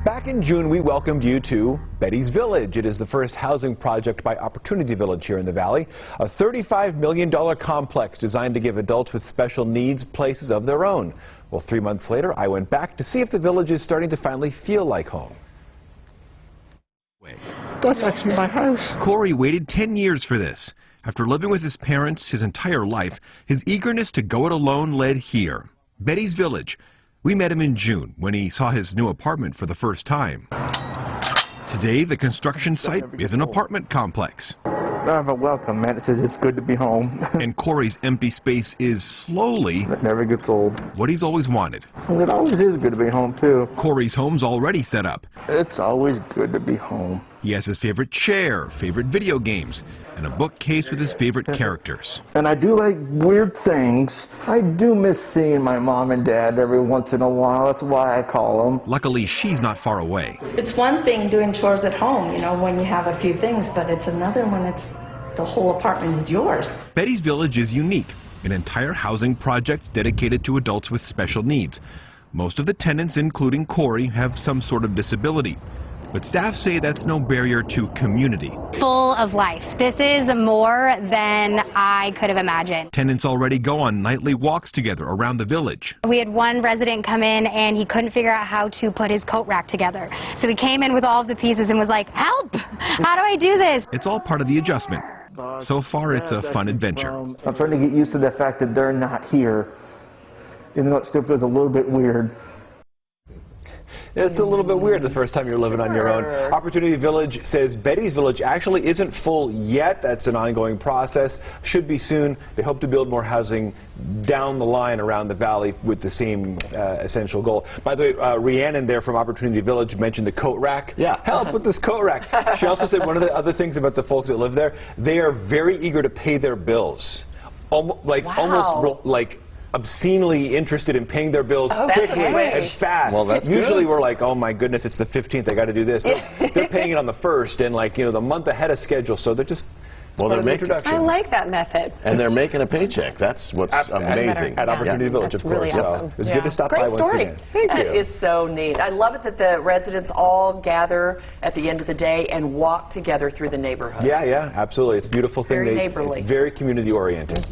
Back in June, we welcomed you to Betty's Village. It is the first housing project by Opportunity Village here in the Valley, a $35 million complex designed to give adults with special needs places of their own. Well, 3 months later, I went back to see if the village is starting to finally feel like home. That's actually my house. Corey waited 10 years for this. After living with his parents his entire life, his eagerness to go it alone led here, Betty's Village. We met him in June when he saw his new apartment for the first time. Today, the construction site is an apartment complex. I have a welcome mat. It says it's good to be home. And Corey's empty space is slowly It never gets old. what he's always wanted. And it always is good to be home, too. Corey's home's already set up. It's always good to be home. He has his favorite chair, favorite video games, and a bookcase with his favorite characters. And I do like weird things. I do miss seeing my mom and dad every once in a while. That's why I call them. Luckily, she's not far away. It's one thing doing chores at home, you know, when you have a few things, but it's another when it's the whole apartment is yours. Betty's Village is unique, an entire housing project dedicated to adults with special needs. Most of the tenants, including Corey, have some sort of disability. But staff say that's no barrier to community. Full of life. This is more than I could have imagined. Tenants already go on nightly walks together around the village. We had one resident come in and he couldn't figure out how to put his coat rack together. So he came in with all of the pieces and was like, "Help! How do I do this?" It's all part of the adjustment. So far, it's a fun adventure. I'm trying to get used to the fact that they're not here, even though it still feels a little bit weird. It's a little bit weird the first time you're living on your own. Opportunity Village says Betty's Village actually isn't full yet. That's an ongoing process. Should be soon. They hope to build more housing down the line around the valley with the same essential goal. By the way, Rhiannon there from Opportunity Village mentioned the coat rack. Yeah. Help with this coat rack. She also said one of the other things about the folks that live there, they are very eager to pay their bills. Almost like obscenely interested in paying their bills quickly and fast. Well, that's Usually good. we're like, oh my goodness, it's the 15th, I got to do this. They're paying it on the 1st and like, you know, the month ahead of schedule, so they're just Well, they're introduction. I like that method. And they're making a paycheck. That's what's amazing. At Opportunity Village, That's of course. really awesome. So it was good to stop Great by once story. again. Thank you. That is so neat. I love it that the residents all gather at the end of the day and walk together through the neighborhood. Yeah, absolutely. It's a beautiful thing. Very neighborly. It's very community oriented.